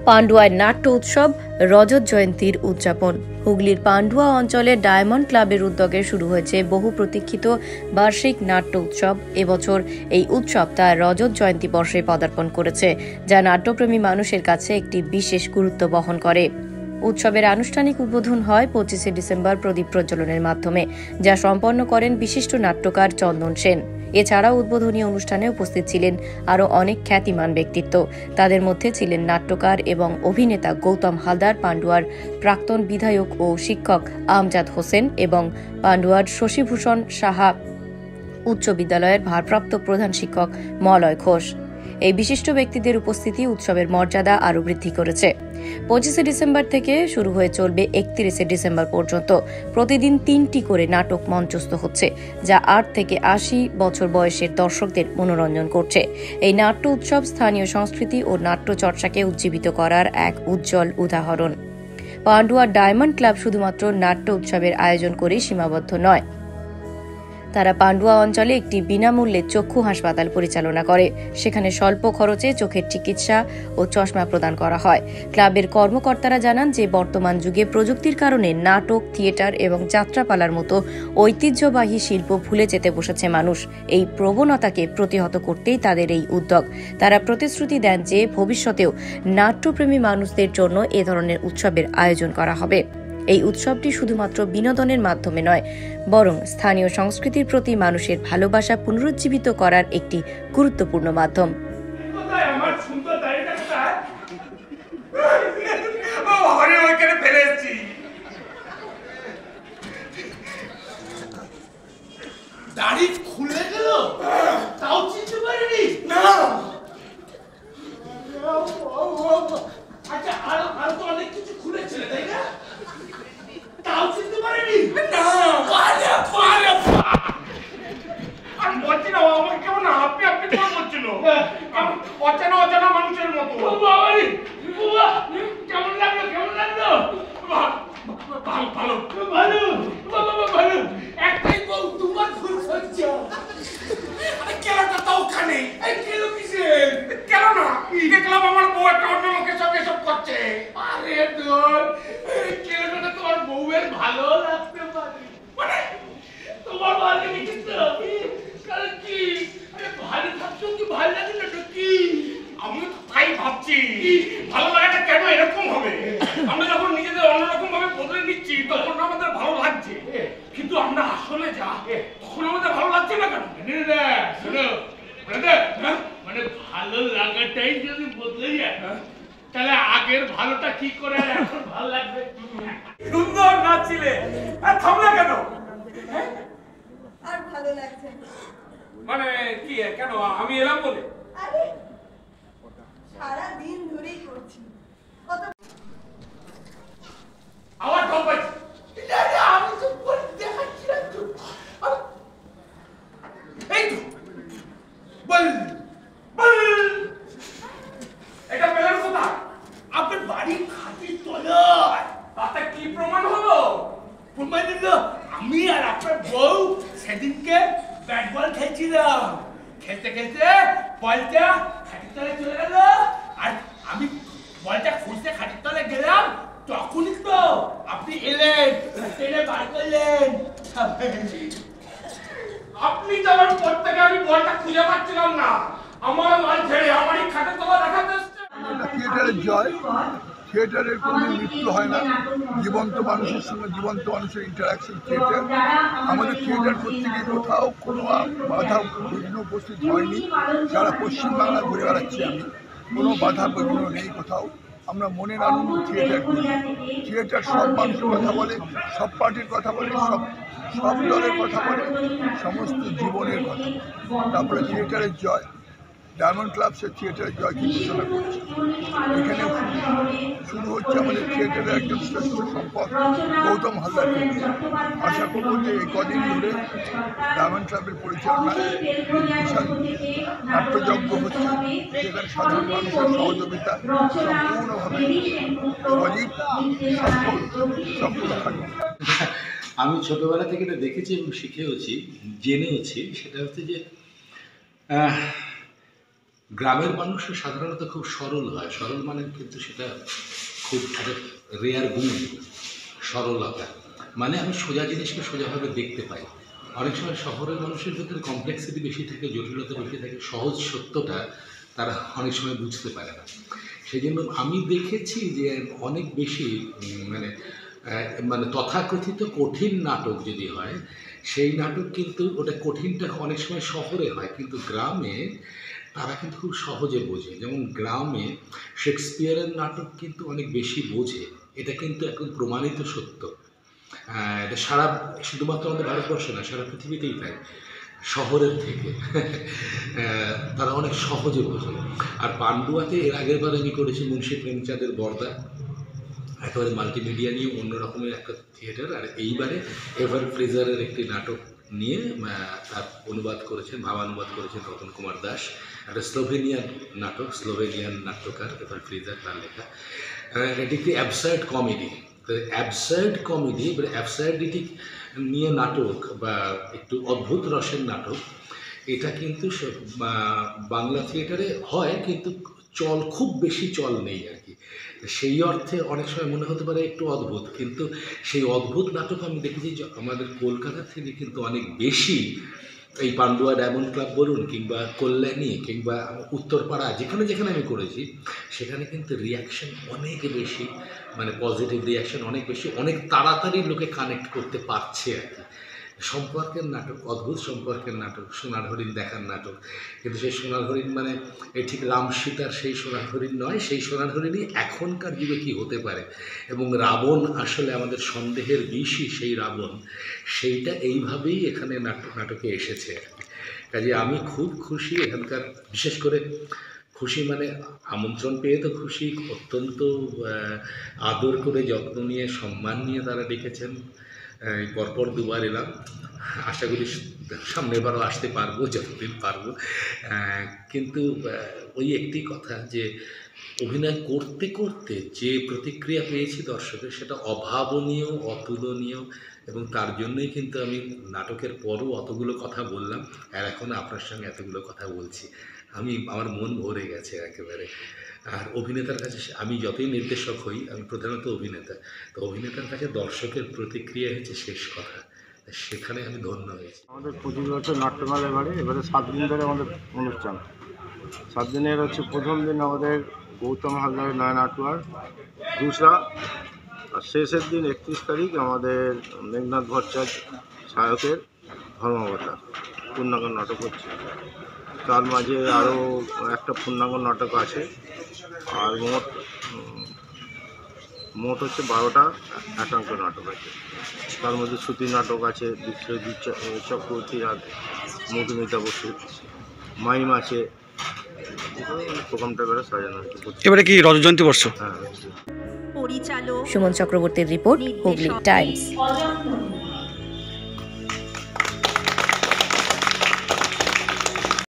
পান্ডুয়ায় নাট্য উৎসব রজত জয়ন্তীর উদযাপন। হুগলির পান্ডুয়া অঞ্চলে ডায়মন্ড ক্লাবের উদ্যোগে শুরু হয়েছে বহু প্রতীক্ষিত বার্ষিক নাট্য উৎসব। এবছর এই উৎসব তার রজত জয়ন্তী বর্ষে পদার্পণ করেছে, যা নাট্যপ্রেমী মানুষের কাছে একটি বিশেষ গুরুত্ব বহন করে। উৎসবের আনুষ্ঠানিক উদ্বোধন হয় 25শে ডিসেম্বর প্রদীপ প্রজ্বলনের মাধ্যমে, যা সম্পন্ন করেন বিশিষ্ট নাট্যকার চন্দন সেন। এছাড়াও উদ্বোধনী অনুষ্ঠানে উপস্থিত ছিলেন আরও অনেক খ্যাতিমান ব্যক্তিত্ব। তাদের মধ্যে ছিলেন নাট্যকার এবং অভিনেতা গৌতম হালদার, পান্ডুয়ার প্রাক্তন বিধায়ক ও শিক্ষক আমজাদ হোসেন এবং পান্ডুয়ার শশীভূষণ সাহা উচ্চ বিদ্যালয়ের ভারপ্রাপ্ত প্রধান শিক্ষক মলয় ঘোষ। এই বিশিষ্ট ব্যক্তিদের উপস্থিতি উৎসবের মর্যাদা আরও বৃদ্ধি করেছে। 25শে ডিসেম্বর থেকে শুরু হয়ে চলবে 31শে ডিসেম্বর পর্যন্ত। প্রতিদিন 3টি করে নাটক মঞ্চস্থ হচ্ছে, যা 8 থেকে 80 বছর বয়সের দর্শকদের মনোরঞ্জন করছে। এই নাট্য উৎসব স্থানীয় সংস্কৃতি ও নাট্য চর্চাকে উজ্জীবিত করার এক উজ্জ্বল উদাহরণ। পান্ডুয়া ডায়মন্ড ক্লাব শুধুমাত্র নাট্য উৎসবের আয়োজন করেই সীমাবদ্ধ নয়। তারা পান্ডুয়া অঞ্চলে একটি বিনামূল্যে চক্ষু হাসপাতাল পরিচালনা করে। সেখানে স্বল্প খরচে চোখের চিকিৎসা ও চশমা প্রদান করা হয়। ক্লাবের কর্মকর্তারা জানান যে বর্তমান যুগে প্রযুক্তির কারণে নাটক, থিয়েটার এবং যাত্রাপালার মতো ঐতিহ্যবাহী শিল্প ভুলে যেতে বসেছে মানুষ। এই প্রবণতাকে প্রতিহত করতেই তাদের এই উদ্যোগ। তারা প্রতিশ্রুতি দেন যে ভবিষ্যতেও নাট্যপ্রেমী মানুষদের জন্য এ ধরনের উৎসবের আয়োজন করা হবে। এই উৎসবটি শুধুমাত্র বিনোদনের মাধ্যমে নয়, বরং স্থানীয় সংস্কৃতির প্রতি মানুষের ভালোবাসা পুনরুজ্জীবিত করার একটি গুরুত্বপূর্ণ মাধ্যম। দাড়ি খুলে গেল, তাও চিনতে পারিনি না। আচ্ছা, আর তো অনেক কিছু খুলেছিল, তাই না? তাও চিনতে পারিনি না। আর বলছি না, আমার কেমন আপনি বলছিল, অচেনা অচেনা মানুষের মতো। কেমন লাগলো? ভালো ভালো ভালো ভালো। একটাই বউ, তোমার ফুল সহ্য। কেলোটা তো ওখানে। কেলো কিসের? কেলো না, দেখলাম আমার বউ একটা অন্য লোকের সঙ্গে সব করছে। আরে তোর কেলোটা তোমার বউয়ের ভালো লাগতে পারে, মানে তোমার ভালো লাগে কিন্তু কারণ কি ভালো থাকছো কি ভালো লাগে না কি? আমি তো তাই ভাবছি, ভালো লাগাটা কেন এরকম হবে? আমরা যখন নিজেদের অন্যরকম ভাবে বদলে নিচ্ছি তখন আমাদের ভালো লাগছে, কিন্তু আমরা আসলে যা তখন আমাদের ভালো লাগছে না কেন? শোনো, মানে ভালো লাগাটাই যদি বদলে যায়, তাহলে আগের ভালোটা কি করে আর এখন ভালো লাগবে? সুন্দর নাচছিলে, আর থামলে কেন? আর ভালো লাগছে মানে কি কেন আমি এলাম বলে? আরে সারা দিন ধরেই করছি, কত আবার ঢল পাইছি। আমি তো দেখাচ্ছিলাম তো, এই তো বল বল। এটা পেলেন কোথায়? আপনার বাড়ির খাটির তলায়। তাতে কি প্রমাণ হলো? প্রমাণ দিল আমি আর আপনার বউ সেদিনকে ব্যাট বল খেলছিলাম। খেলতে খেলতে বলটা খাটির তলায় চলে গেল, আর আমি বলটা খুঁজতে খাটির তলায় গেলাম, তখনই তো আপনি এলেন, টেনে বার করলেন। আপনি যাওয়ার পর থেকে আমি বলটা খুঁজে পাচ্ছিলাম না, আমার মাল ছেড়ে আমারই খাটের তলা দেখাতে এসছে। থিয়েটারের জয়, থিয়েটারের কোনো মৃত্যু হয় না। জীবন্ত মানুষের সঙ্গে জীবন্ত মানুষের ইন্টারাকশন থিয়েটার। আমাদের থিয়েটার করতে গিয়ে কোথাও কোনো বাধা বিঘ্ন উপস্থিত হয়নি। সারা পশ্চিমবাংলা ঘুরে বেড়াচ্ছি আমি, কোনো বাধা বিঘ্ন নেই কোথাও। আমরা মনের আনন্দ থিয়েটার করি। থিয়েটার সব মানুষের কথা বলে, সব পার্টির কথা বলে, সব দলের কথা বলে, সমস্ত জীবনের কথা বলে। তারপরে থিয়েটারের জয়, ডায়মন্ড ক্লাব সে থিয়েটারের জয়কে ঘোষণা করছে। এখানে শুরু হচ্ছে আমাদের থিয়েটারের একজন শ্রেষ্ঠ সম্পদ গৌতম হালদার থেকে। আশা করব যে এই কদিন ধরে ডায়মন্ড ক্লাবের পরিচালনায় বিশাল নাট্যযজ্ঞ হচ্ছে, যেখানে সাধারণ মানুষের সহযোগিতা সম্পূর্ণভাবে সজীব সফল থাকবে। আমি ছোটোবেলা থেকে এটা দেখেছি এবং শিখেওছি, জেনেওছি। সেটা হচ্ছে যে গ্রামের মানুষ সাধারণত খুব সরল হয়, সরল মানে কিন্তু সেটা খুব একটা রেয়ার গুণ, সরলতা মানে আমি সোজা জিনিসকে সোজাভাবে দেখতে পাই। অনেক সময় শহরের মানুষের ভিতরে কমপ্লেক্সিটি বেশি থাকে, জটিলতা বেশি থাকে, সহজ সত্যটা তারা অনেক সময় বুঝতে পারে না। সেই জন্য আমি দেখেছি যে অনেক বেশি মানে মানে তথাকথিত কঠিন নাটক যদি হয়, সেই নাটক কিন্তু ওটা কঠিনটা অনেক সময় শহরে হয়, কিন্তু গ্রামে তারা কিন্তু খুব সহজে বোঝে। যেমন গ্রামে শেক্সপিয়ারের নাটক কিন্তু অনেক বেশি বোঝে, এটা কিন্তু এখন প্রমাণিত সত্য। এটা সারা শুধুমাত্র আমাদের ভারতবর্ষে না, সারা পৃথিবীতেই তাই, শহরের থেকে তারা অনেক সহজে বোঝে। আর পান্ডুয়াতে এর আগের বার আমি করেছি মুন্সী প্রেমচাঁদের বরদা, একেবারে মাল্টিমিডিয়া নিয়ে অন্য রকমের একটা থিয়েটার। আর এইবারে এভার ফ্রেজারের একটি নাটক নিয়ে তার অনুবাদ করেছেন, ভাবানুবাদ করেছেন রতন কুমার দাস, একটা স্লোভেনিয়ান নাটক, স্লোভেনিয়ান নাট্যকার এভার ফ্রেজার তার লেখা। এটি একটি অ্যাবসার্ড কমেডি, অ্যাবসার্ড কমেডি বা অ্যাবসার্ডিটি নিয়ে নাটক বা একটু অদ্ভুত রসের নাটক, এটা কিন্তু বাংলা থিয়েটারে হয়, কিন্তু খুব বেশি চল নেই আর কি। সেই অর্থে অনেক সময় মনে হতে পারে একটু অদ্ভুত, কিন্তু সেই অদ্ভুত নাটক আমি দেখেছি যে আমাদের কলকাতা থেকে কিন্তু অনেক বেশি, এই পান্ডুয়া ডায়মন্ড ক্লাব বলুন কিংবা কল্যাণী কিংবা উত্তরপাড়া, যেখানে যেখানে আমি করেছি সেখানে কিন্তু রিয়াকশন অনেক বেশি, মানে পজিটিভ রিয়াকশন অনেক বেশি, অনেক তাড়াতাড়ি লোকে কানেক্ট করতে পারছে আর কি। সম্পর্কের নাটক, অদ্ভুত সম্পর্কের নাটক, সোনার হরিণ দেখার নাটক, কিন্তু সেই সোনার হরিণ মানে ঠিক রাম সীতার সেই সোনার হরিণ নয়, সেই সোনার হরিণই এখনকার যুগে কী হতে পারে, এবং রাবণ আসলে আমাদের সন্দেহের বিষই সেই রাবণ, সেইটা এইভাবেই এখানে নাটকে এসেছে। কাজে আমি খুব খুশি এখানকার, বিশেষ করে খুশি মানে আমন্ত্রণ পেয়ে তো খুশি, অত্যন্ত আদর করে যত্ন নিয়ে সম্মান নিয়ে তারা ডেকেছেন। পরপর দুবার এলাম, আশা করি সামনের বারও আসতে পারবো যতদিন পারবো। কিন্তু ওই একটি কথা যে অভিনয় করতে করতে যে প্রতিক্রিয়া পেয়েছি দর্শকের, সেটা অভাবনীয়, অতুলনীয়, এবং তার জন্যই কিন্তু আমি নাটকের পরও অতগুলো কথা বললাম, আর এখন আপনার সঙ্গে এতগুলো কথা বলছি। আমার মন ভরে গেছে একেবারে। আর অভিনেতার কাছে আমি যতই নির্দেশক হই, আমি প্রধানত অভিনেতা, তো অভিনেতার কাছে দর্শকের প্রতিক্রিয়া হচ্ছে শেষ কথা, সেখানে আমি ধন্য হয়েছি। আমাদের 25 বছর নাট্যমেলা, এবারে 7 দিন ধরে আমাদের অনুষ্ঠান। 7 দিনের হচ্ছে প্রথম দিন আমাদের গৌতম হালদারের নয় নাটুয়ার দুসরা, আর শেষের দিন 31 তারিখ আমাদের মেঘনাথ ভট্টাচার্য সায়কের ধর্মাবতার পূর্ণাঙ্গ নাটক হচ্ছে। তার মাঝে আরও একটা পূর্ণাঙ্গ নাটক আছে, আর মোট হচ্ছে 12টা একাঙ্ক নাটক আছে। তার মধ্যে শ্রুতি নাটক আছে, বিশ্বজিৎ চক্রবর্তী আর মধুমিতা বসু, মাইম আছে। প্রোগ্রামটা এবারে সাজানো হয়েছে। এবারে কি রজতজয়ন্তী বর্ষ? হ্যাঁ, সুমন চক্রবর্তীর রিপোর্ট, হুগলি টাইমস।